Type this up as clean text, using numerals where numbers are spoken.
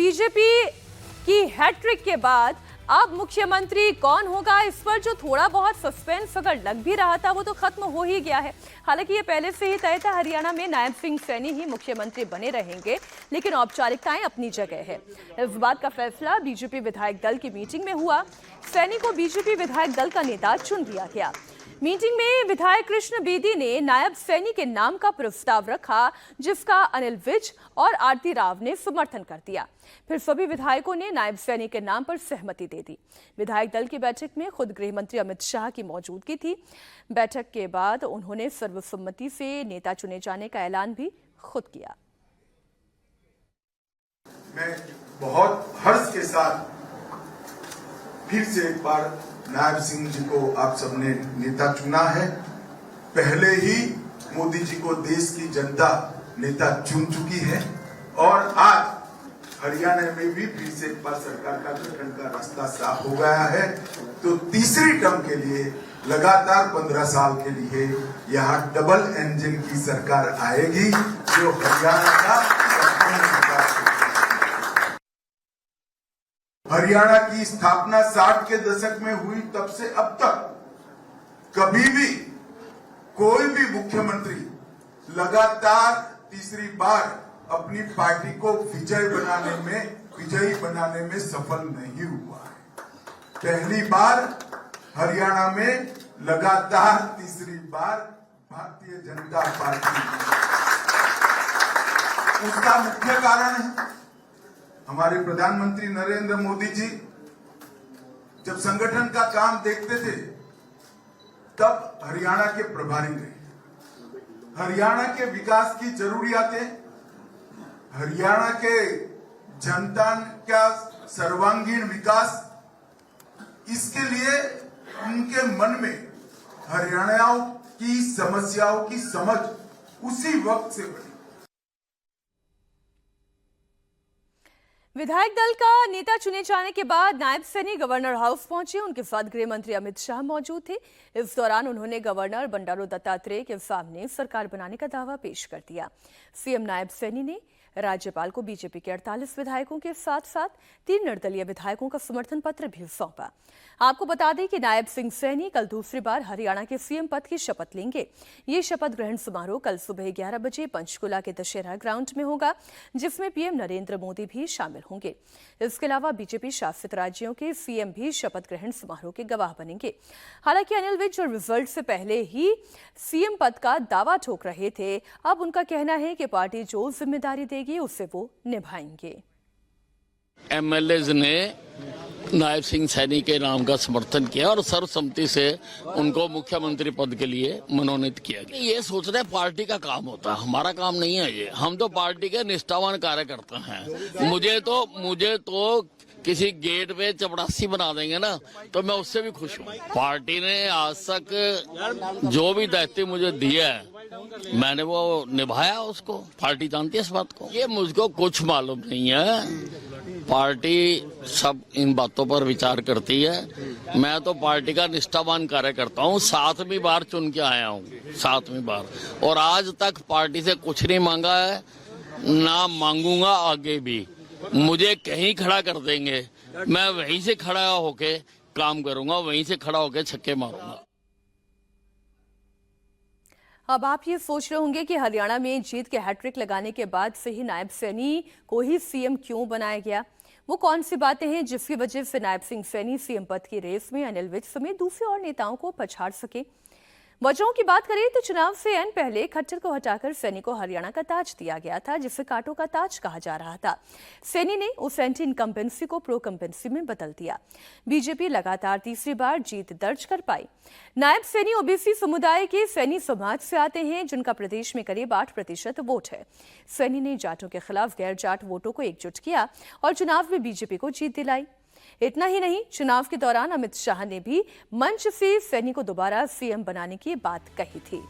BJP की hat trick के बाद अब मुख्यमंत्री कौन होगा, इस पर जो थोड़ा बहुत सस्पेंस अगर लग भी रहा था वो तो खत्म हो ही गया है। हालांकि ये पहले से ही तय था, हरियाणा में नायब सिंह सैनी ही मुख्यमंत्री बने रहेंगे, लेकिन औपचारिकताएं अपनी जगह है। इस बात का फैसला बीजेपी विधायक दल की मीटिंग में हुआ। सैनी को बीजेपी विधायक दल का नेता चुन लिया गया। मीटिंग में विधायक कृष्ण बेदी ने नायब सैनी के नाम का प्रस्ताव रखा, जिसका अनिल विज और आरती राव ने समर्थन कर दिया। फिर सभी विधायकों ने नायब सैनी के नाम पर सहमति दे दी। विधायक दल की बैठक में खुद गृह मंत्री अमित शाह की मौजूदगी थी। बैठक के बाद उन्होंने सर्वसम्मति से नेता चुने जाने का ऐलान भी खुद किया। मैं बहुत हर्ष के साथ फिर से एक बार नायब सिंह जी को आप सबने नेता चुना है। पहले ही मोदी जी को देश की जनता नेता चुन चुकी है और आज हरियाणा में भी फिर से एक बार सरकार का गठन का रास्ता साफ हो गया है। तो तीसरी टर्म के लिए लगातार 15 साल के लिए यहाँ डबल इंजन की सरकार आएगी, जो हरियाणा का हरियाणा की स्थापना 60 के दशक में हुई, तब से अब तक कभी भी कोई भी मुख्यमंत्री लगातार तीसरी बार अपनी पार्टी को विजयी बनाने में सफल नहीं हुआ है। पहली बार हरियाणा में लगातार तीसरी बार भारतीय जनता पार्टी, उसका मुख्य कारण है हमारे प्रधानमंत्री नरेंद्र मोदी जी जब संगठन का काम देखते थे तब हरियाणा के प्रभारी रहे। हरियाणा के विकास की जरूरियातें, हरियाणा के जनता का सर्वांगीण विकास, इसके लिए उनके मन में हरियाणियों की समस्याओं की समझ उसी वक्त से बनी। विधायक दल का नेता चुने जाने के बाद नायब सैनी गवर्नर हाउस पहुंचे। उनके साथ गृह मंत्री अमित शाह मौजूद थे। इस दौरान उन्होंने गवर्नर बंडारू दत्तात्रेय के सामने सरकार बनाने का दावा पेश कर दिया। सीएम नायब सैनी ने राज्यपाल को बीजेपी के 48 विधायकों के साथ साथ 3 निर्दलीय विधायकों का समर्थन पत्र भी सौंपा। आपको बता दें कि नायब सिंह सैनी कल दूसरी बार हरियाणा के सीएम पद की शपथ लेंगे। ये शपथ ग्रहण समारोह कल सुबह 11 बजे पंचकुला के दशहरा ग्राउंड में होगा, जिसमें पीएम नरेंद्र मोदी भी शामिल होंगे। इसके अलावा बीजेपी शासित राज्यों के सीएम भी शपथ ग्रहण समारोह के गवाह बनेंगे। हालांकि अनिल विज जो रिजल्ट से पहले ही सीएम पद का दावा ठोक रहे थे, अब उनका कहना है कि पार्टी जो जिम्मेदारी देगी उसे वो निभाएंगे। एमएलएज ने नायब सिंह सैनी के नाम का समर्थन किया और सर्वसम्मति से उनको मुख्यमंत्री पद के लिए मनोनीत किया गया। ये सोचना पार्टी का काम होता है, हमारा काम नहीं है ये। हम तो पार्टी के निष्ठावान कार्यकर्ता हैं। मुझे तो किसी गेट पे चपरासी बना देंगे ना तो मैं उससे भी खुश हूँ। पार्टी ने आज तक जो भी दायित्व मुझे दिया है मैंने वो निभाया उसको। पार्टी जानती है इस बात को। ये मुझको कुछ मालूम नहीं है। पार्टी सब इन बातों पर विचार करती है। मैं तो पार्टी का निष्ठावान कार्यकर्ता हूँ। 7वीं बार चुन के आया हूँ, 7वीं बार, और आज तक पार्टी से कुछ नहीं मांगा है, ना मांगूंगा आगे भी। मुझे कहीं खड़ा कर देंगे, मैं वहीं से खड़ा होके काम करूंगा, वहीं से खड़ा होके छक्के मारूंगा। अब आप ये सोच रहे होंगे कि हरियाणा में जीत के हैट्रिक लगाने के बाद से ही नायब सैनी को ही सीएम क्यों बनाया गया। वो कौन सी बातें हैं जिसकी वजह से नायब सिंह सैनी सीएम पद की रेस में अनिल विज समेत दूसरे और नेताओं को पछाड़ सके। वजहों की बात करें तो चुनाव से एन पहले खट्टर को हटाकर सैनी को हरियाणा का ताज दिया गया था, जिसे कांटों का ताज कहा जा रहा था। सैनी ने उस एंटी इनकम्बेंसी को प्रो कम्बेंसी में बदल दिया। बीजेपी लगातार तीसरी बार जीत दर्ज कर पाई। नायब सैनी ओबीसी समुदाय के सैनी समाज से आते हैं, जिनका प्रदेश में करीब 8% वोट है। सैनी ने जाटों के खिलाफ गैर जाट वोटों को एकजुट किया और चुनाव में बीजेपी को जीत दिलाई। इतना ही नहीं, चुनाव के दौरान अमित शाह ने भी मंच से सैनी को दोबारा सीएम बनाने की बात कही थी।